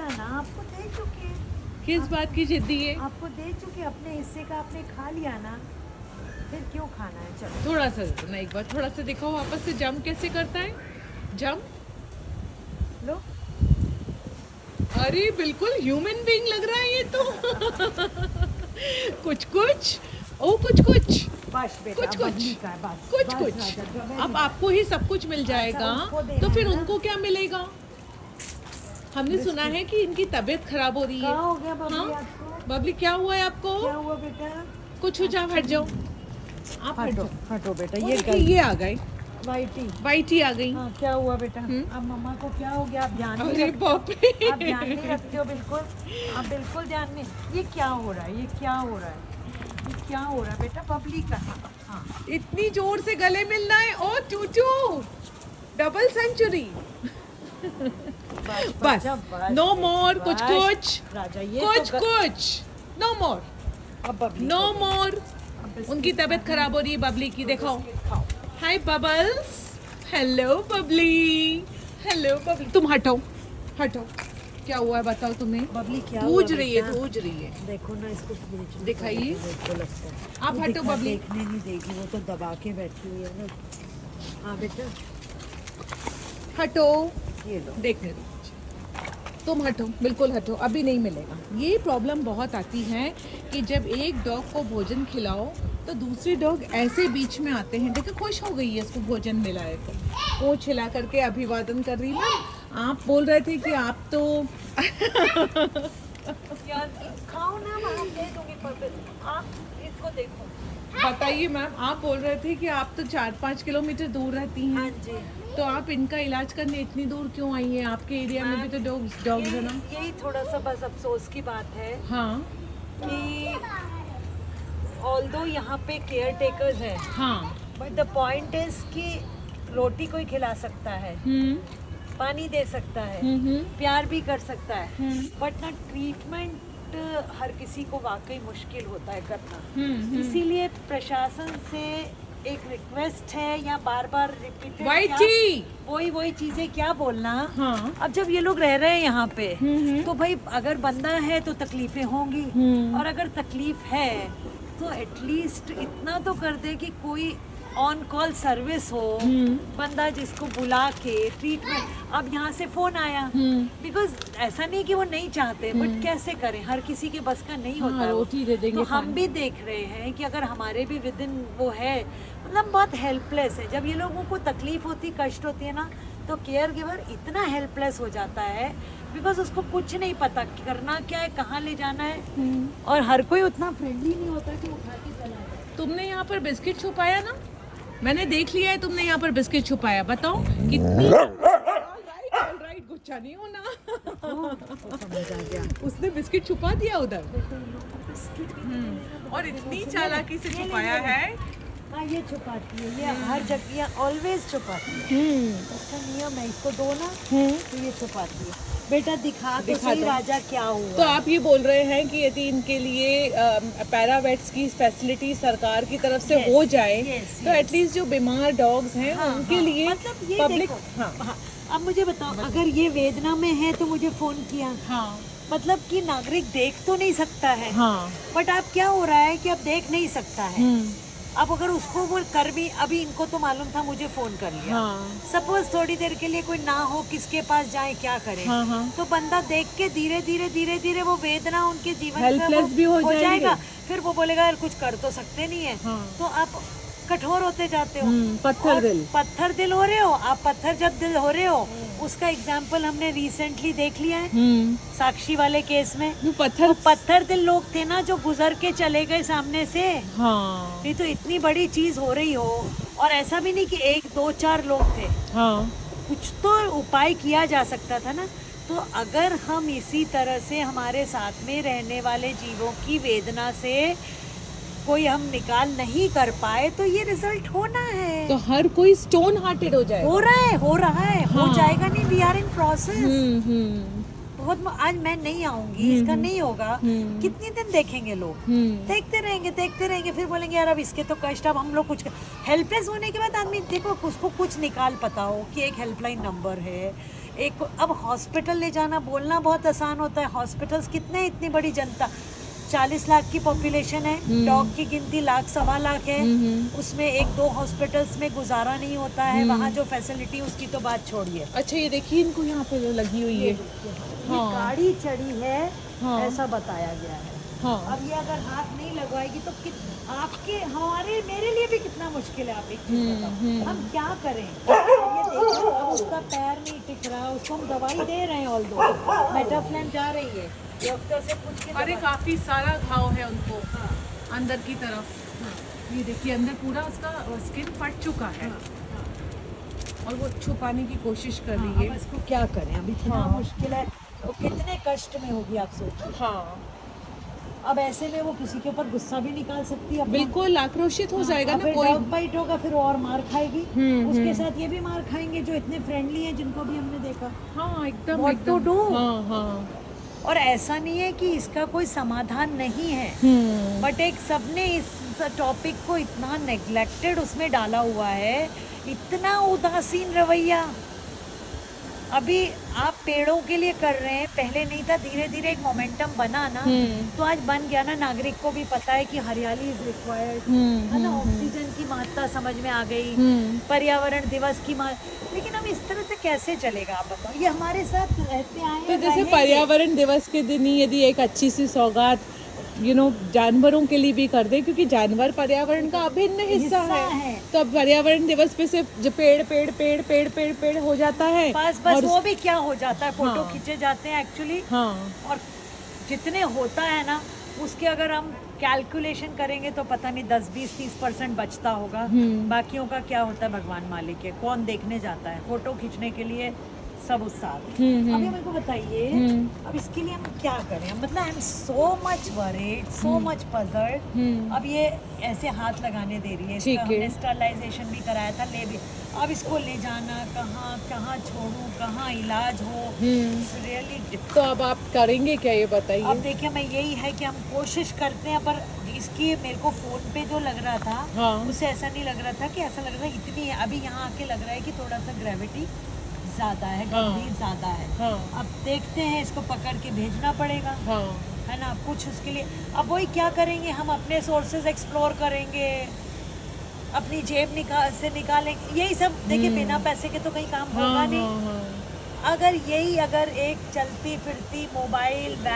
दिया ना, आपको दे चुके। किस बात की जिद्दी है? आपको दे चुके, अपने हिस्से का आपने खा लिया ना, फिर क्यों खाना है? चलो थोड़ा सा दे दो ना, एक बार थोड़ा सा दिखाओ वापस से, जंप कैसे करता है, जंप। लो। अरे बिल्कुल ह्यूमन बीइंग लग रहा है ये तो। कुछ कुछ, ओ कुछ कुछ, बस बेटा, कुछ अब कुछ, बबली का है, बस कुछ बस कुछ। राजा, जो मैं अब दिखा- आपको ही सब कुछ मिल जाएगा, उसको देना तो फिर है ना। उनको क्या मिलेगा? हमने सुना है कि इनकी तबीयत खराब हो रही है। कहाँ हो गया बबली हाँ? आपको? बबली क्या हुआ है आपको? क्या हुआ बेटा? कुछ हो जाओ, हट जाओ, आप हट हटो जाओ। हटो बेटा, वो ये देखिए, गलती। ये आ गए, वाइटी। वाइटी आ गई। हाँ, क्या हुआ बेटा? हम्म। अब मम्मा को क्या हो गया? आप ध्यान नहीं अरे रखते बाप हो? आप ध्यान नहीं रे। रखते हो बिल्कुल। आप बिल्कुल ध्यान नहीं। ये क्या हो रहा है? ये क्या हो रहा है? ये क्या हो रहा है बेटा? बबली का। हाँ, इतनी जोर से गले मिलना है, ओ चूचू, डबल सेंचुरी। बस, राजा, नो मोर, कुछ बस। कुछ, राजा, ये कुछ तो कुछ, नो मोर, अब बबली नो को दे। मोर। अब बिस्किट उनकी तबीयत खाना खराब हो रही है बबली की, है, देखो। बिस्किट खाओ। Hi Bubbles, hello Bubbly, hello Bubbly, तुम हटो, हटो। क्या हुआ है बताओ तुम्हें? बबली क्या हुआ धूज रही है, बेटा? धूज रही है। देखो ना इसको, बेचने दिखाइए। का देखो लगता है। आप वो हटो दिखा- बबली। देखने नहीं देगी, वो तो दबा के बैठी हुई है ना। हाँ बेटा, हटो, ये लो। देखने दो, तुम हटो, बिल्कुल हटो, अभी नहीं मिलेगा। ये प्रॉब्लम बहुत आती है कि जब एक डॉग को भोजन खिलाओ तो दूसरे डॉग ऐसे बीच में आते हैं। देखो खुश हो गई है, इसको भोजन मिला है तो पूंछ हिला करके अभिवादन कर रही है। आप बोल रहे थे कि आप तो यार खाओ ना, मैं दे दूंगी पर आप इसको देखो। बताइए मैम, आप बोल रहे थे कि आप तो 4-5 किलोमीटर दूर रहती हाँ हैं, जी, तो आप इनका इलाज करने इतनी दूर क्यों आई हैं? आपके एरिया में भी तो डॉग्स है ना। यही थोड़ा सा बस अफसोस की बात है हाँ कि ऑल्दो यहाँ पे केयर टेकर्स हैं, हाँ। बट द पॉइंट इज कि रोटी कोई खिला सकता है, पानी दे सकता है, प्यार भी कर सकता है, बट ना ट्रीटमेंट हर किसी को वाकई मुश्किल होता है करना। इसीलिए प्रशासन से एक रिक्वेस्ट है, या बार बार रिपीटेड वाइटी। वही चीजें क्या बोलना। हाँ। अब जब ये लोग रह रहे हैं यहाँ पे, तो भाई अगर बंदा है तो तकलीफें होंगी, और अगर तकलीफ है तो एटलीस्ट इतना तो कर दे कि कोई ऑन कॉल सर्विस हो, बंदा जिसको बुला के ट्रीटमेंट। अब यहाँ से फोन आया, बिकॉज ऐसा नहीं कि वो नहीं चाहते, बट कैसे करें, हर किसी के बस का नहीं होता है वो। रोटी दे देंगे, तो हम भी देख रहे हैं कि अगर हमारे भी विद इन वो है, मतलब बहुत हेल्पलेस है। जब ये लोगों को तकलीफ होती, कष्ट होती है ना, तो केयर गिवर इतना हेल्पलेस हो जाता है, बिकॉज उसको कुछ नहीं पता करना क्या है, कहाँ ले जाना है, और हर कोई उतना फ्रेंडली नहीं होता कि उठा के चला जाए। तुमने यहाँ पर बिस्किट छुपाया ना, मैंने देख लिया है, तुमने यहाँ पर बिस्किट छुपाया। बताओ कितनी। ऑलराइट, गुस्सा नहीं होना। समझ आ गया। उसने बिस्किट छुपा दिया उधर, बिस्किट और इतनी चालाकी से छुपाया है। हाँ, ये छुपाती है, ये हर जगह, ये ऑलवेज छुपाती है, उसका नियम है। इसको दो ना तो ये छुपाती है। बेटा दिखा तो दिखा सही दो। राजा क्या हुआ। तो आप ये बोल रहे हैं कि यदि इनके लिए पैरावेट्स की फैसिलिटी सरकार की तरफ से Yes, हो जाए, yes, तो एटलीस्ट जो बीमार डॉग्स हैं हाँ, उनके हाँ, लिए मतलब ये पब्लिक। देखो, हाँ हाँ, अब मुझे बताओ, अगर ये वेदना में है तो मुझे फोन किया, हाँ मतलब कि नागरिक देख तो नहीं सकता है, हाँ। बट अब क्या हो रहा है कि अब देख नहीं सकता है। अब अगर उसको वो कर भी, अभी इनको तो मालूम था, मुझे फोन कर लिया, हाँ। सपोज थोड़ी देर के लिए कोई ना हो, किसके पास जाए, क्या करे, हाँ, हाँ। तो बंदा देख के धीरे धीरे वो वेदना उनके जीवन का Helpless भी हो जाएगा। जाएंगे। फिर वो बोलेगा यार कुछ कर तो सकते नहीं है, हाँ। तो आप कठोर होते जाते हो, पत्थर और दिल। पत्थर दिल हो रहे हो आप। पत्थर जब दिल हो रहे हो, उसका एग्जाम्पल हमने रिसेंटली देख लिया है साक्षी वाले केस में। जो पत्थर। पत्थर दिल लोग थे ना, जो गुजर के चले गए सामने से। हाँ नहीं तो इतनी बड़ी चीज हो रही हो, और ऐसा भी नहीं कि 1-2-4 लोग थे, हाँ। कुछ तो उपाय किया जा सकता था ना। तो अगर हम इसी तरह से हमारे साथ में रहने वाले जीवों की वेदना से कोई हम निकाल नहीं कर पाए, तो ये रिजल्ट होना है। तो हर कोई स्टोन हार्टेड हो जाएगा। हो रहा है हाँ। हो जाएगा नहीं, वी आर इन प्रोसेस। बहुत आज मैं नहीं आऊंगी, इसका नहीं होगा, कितने दिन देखेंगे लोग, देखते रहेंगे, फिर बोलेंगे यार अब इसके तो कष्ट, अब हम लोग कुछ। हेल्पलेस होने के बाद आदमी देखो, उसको कुछ निकाल पता हो कि एक हेल्पलाइन नंबर है, एक अब हॉस्पिटल ले जाना बोलना बहुत आसान होता है, हॉस्पिटल्स कितने, इतनी बड़ी जनता, 40 लाख की पॉपुलेशन है, डॉग की गिनती लाख सवा लाख है, उसमें एक दो हॉस्पिटल्स में गुजारा नहीं होता है, वहाँ जो फैसिलिटी उसकी तो बात छोड़िए। अच्छा ये देखिए इनको यहाँ पे लगी हुई है। ये गाड़ी चढ़ी है, ऐसा बताया गया है। हाँ। अब ये अगर हाथ नहीं लगवाएगी तो आपके हमारे मेरे लिए भी कितना मुश्किल है। आप एक चीज़ बताओ, हम क्या करें? ये देखो अब उसका पैर नहीं टिक रहा, उसको हम दवाई दे रहे हैं, ऑल दो मेटाफ्लेम जा रही है, डॉक्टर से पूछ के। अरे काफी सारा घाव है उनको अंदर की तरफ। ये देखिए अंदर पूरा उसका स्किन फट चुका है और वो छुपाने की कोशिश कर रही अब है। इसको क्या करें? अब इतना मुश्किल है, वो कितने कष्ट में होगी आप सोचिए। हाँ अब ऐसे में वो किसी के ऊपर गुस्सा भी निकाल सकती है अपना। बिल्कुल आक्रोशित हो जाएगा ना फिर कोई। डॉग बाइट होगा, फिर वो और मार खाएगी, उसके साथ ये भी मार खाएंगे जो इतने फ्रेंडली हैं, जिनको भी हमने देखा। हाँ एकदम What to एकदम। do? हाँ हाँ। और ऐसा नहीं है कि इसका कोई समाधान नहीं है, बट एक सबने इस टॉपिक को इतना नेग्लेक्टेड उसमें डाला हुआ है, इतना उदासीन रवैया। अभी आप पेड़ों के लिए कर रहे हैं, पहले नहीं था, धीरे धीरे एक मोमेंटम बना ना, तो आज बन गया ना। नागरिक को भी पता है कि हरियाली इज रिक्वायर्ड, है ना, ऑक्सीजन की महत्ता समझ में आ गई, पर्यावरण दिवस की लेकिन अब इस तरह से कैसे चलेगा आप बताओ? ये हमारे साथ रहते आए तो हैं, जैसे रहेंगे। पर्यावरण दिवस के दिन ही यदि एक अच्छी सी सौगात जानवरों के लिए भी कर दे, क्योंकि जानवर पर्यावरण का अभिन्न हिस्सा है। तो अब पर्यावरण दिवस पे सिर्फ जो पेड़ पेड़ पेड़ पेड़ पेड़ पेड़ हो जाता है, बस और वो भी क्या हो जाता है, फोटो हाँ। खींचे जाते हैं एक्चुअली। हाँ और जितने होता है ना, उसके अगर हम कैलकुलेशन करेंगे तो पता नहीं 10, 20, 30% बचता होगा। बाकियों का क्या होता है भगवान मालिक है, कौन देखने जाता है? फोटो खींचने के लिए सब उस साथ। अभी मेरे को बताइए, अब इसके लिए हम क्या करें? मतलब I am so much worried, so much puzzled. अब ये ऐसे हाथ लगाने दे रही है, इसका हमने स्टरलाइजेशन भी कराया था, ले भी। अब इसको ले जाना कहाँ कहाँ छोड़ूं, कहाँ इलाज हो, रियली। तो अब आप करेंगे क्या ये बताइए? अब देखिए, मैं यही है कि हम कोशिश करते हैं, पर इसकी मेरे को फोन पे जो लग रहा था, हाँ। उसे ऐसा नहीं लग रहा था कि ऐसा लग रहा है इतनी है। अभी यहाँ आके लग रहा है कि थोड़ा सा ग्रेविटी ज्यादा है, गंभीर ज्यादा है। हाँ। अब देखते हैं, इसको पकड़ के भेजना पड़ेगा, हाँ। है ना, कुछ उसके लिए। अब वही क्या करेंगे, हम अपने सोर्सेज एक्सप्लोर करेंगे, अपनी जेब से निकालेंगे, यही सब। देखिए बिना पैसे के तो कहीं काम होगा नहीं। अगर एक चलती फिरती मोबाइल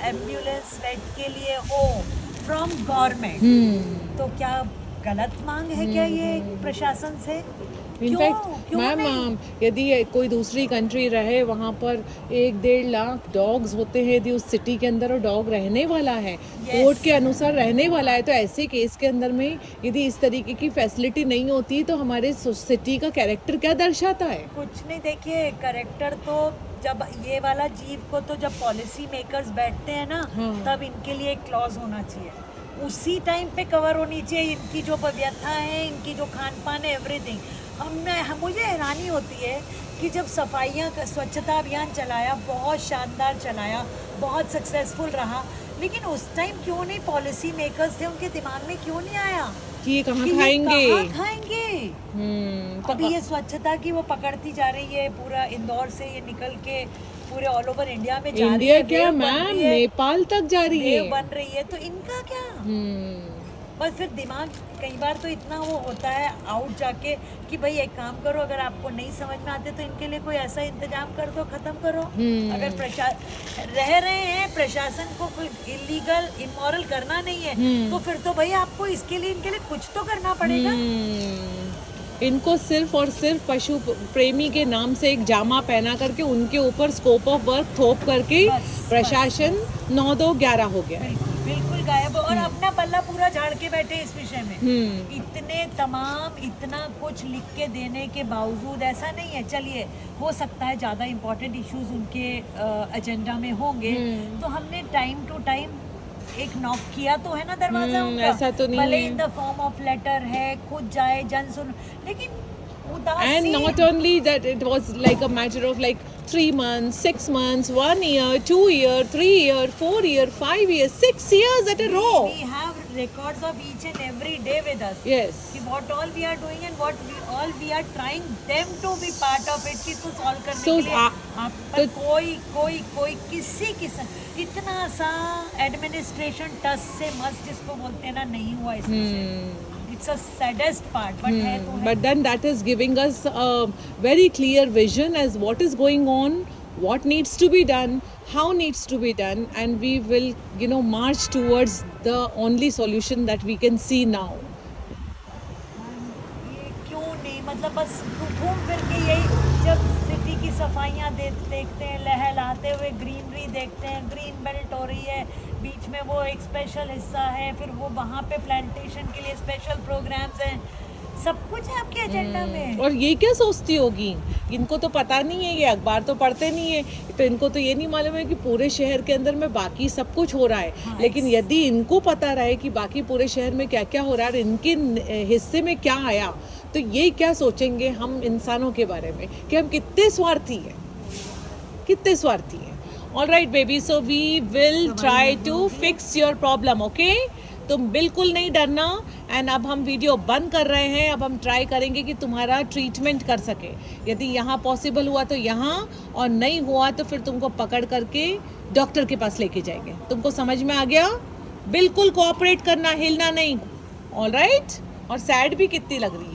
एम्बुलेंस वेट के लिए हो फ्रॉम गवर्नमेंट, तो क्या गलत मांग है क्या ये प्रशासन से? इनफैक्ट मैम, यदि कोई दूसरी कंट्री रहे, वहाँ पर 1-1.5 लाख डॉग्स होते हैं, यदि उस सिटी के अंदर वो डॉग रहने वाला है, कोर्ट के अनुसार रहने वाला है, तो ऐसे केस के अंदर में यदि इस तरीके की फैसिलिटी नहीं होती तो हमारे सिटी का कैरेक्टर क्या दर्शाता है? कुछ नहीं। देखिए कैरेक्टर तो जब ये वाला जीव को, तो जब पॉलिसी मेकर्स बैठते हैं ना, तब इनके लिए एक क्लॉज होना चाहिए, उसी टाइम पे कवर होनी चाहिए इनकी जो व्यथा है, इनकी जो खान पान है, एवरीथिंग। मुझे हैरानी होती है कि जब सफाइयाँ स्वच्छता अभियान चलाया, बहुत शानदार चलाया, बहुत सक्सेसफुल रहा, लेकिन उस टाइम क्यों नहीं पॉलिसी मेकर्स थे, उनके दिमाग में क्यों नहीं आया कि ये कहाँ खाएंगे? अभी ये स्वच्छता की वो पकड़ती जा रही है, पूरा इंदौर से ये निकल के पूरे ऑल ओवर इंडिया में जा रही है। क्या मैम, नेपाल तक जा रही है, बन रही है, तो इनका क्या? बस फिर दिमाग कई बार तो इतना वो होता है आउट जाके कि भाई एक काम करो, अगर आपको नहीं समझ में आते तो इनके लिए कोई ऐसा इंतजाम कर दो, खत्म करो। अगर रह रहे हैं, प्रशासन को कोई इलीगल इमोरल करना नहीं है, तो फिर तो भाई आपको इसके लिए इनके लिए कुछ तो करना पड़ेगा। इनको सिर्फ और सिर्फ पशु प्रेमी के नाम से एक जामा पहना करके उनके ऊपर स्कोप ऑफ वर्क थोप करके प्रशासन 9-2-11 हो गया है, बिल्कुल गायब। और अपना पल्ला पूरा झाड़ के बैठे इस विषय में। इतना कुछ लिख के देने के बावजूद ऐसा नहीं है। चलिए, हो सकता है ज़्यादा इम्पोर्टेंट इश्यूज उनके एजेंडा में होंगे, तो हमने टाइम टू टाइम एक नॉक किया तो है ना दरवाजा उनका, ऐसा तो नहीं भले है। In the form of letter है, खुद जाए, जन सुन, लेकिन And not only that, it was like a matter of like 3 months, 6 months, 1 year, 2 year, 3 year, 4 year, 5 years, 6 years at a row. We have records of each and every day with us. Yes. कि what all we are doing and what we are trying them to be part of it, कि इसको solve करने So, के लिए आप पर तो- कोई किसी किस्म इतना सा administration touch से मस्त जिसको बोलते हैं ना नहीं हुआ इसमें. It's a saddest part, but है तो है. But then that is giving us a very clear vision as what is going on, what needs to be done, how needs to be done, and we will, march towards the only solution that we can see now. ये क्यों नहीं, मतलब बस घूम फिर के यही जब सिटी की सफाइयाँ देखते हैं, लहलाते हुए ग्रीनरी देखते हैं, ग्रीन बेल्ट हो रही है, बीच में वो एक स्पेशल हिस्सा है, फिर वो वहाँ पे प्लांटेशन के लिए स्पेशल प्रोग्राम्स हैं, सब कुछ है आपके एजेंडा में. और ये क्या सोचती होगी, इनको तो पता नहीं है, ये अखबार तो पढ़ते नहीं है, तो इनको तो ये नहीं मालूम है कि पूरे शहर के अंदर में बाकी सब कुछ हो रहा है. हाँ, लेकिन यदि इनको पता रहे कि बाकी पूरे शहर में क्या क्या हो रहा है और इनके हिस्से में क्या आया, तो ये क्या सोचेंगे हम इंसानों के बारे में कि हम कितने स्वार्थी हैं, कितने स्वार्थी हैं. All right baby, so we will try to fix your problem. Okay, तुम बिल्कुल नहीं डरना. एंड अब हम वीडियो बंद कर रहे हैं. अब हम ट्राई करेंगे कि तुम्हारा ट्रीटमेंट कर सके. यदि यहाँ पॉसिबल हुआ तो यहाँ, और नहीं हुआ तो फिर तुमको पकड़ करके डॉक्टर के पास लेके जाएंगे. तुमको समझ में आ गया? बिल्कुल कोऑपरेट करना, हिलना नहीं. All right. और सैड भी कितनी लग रही है.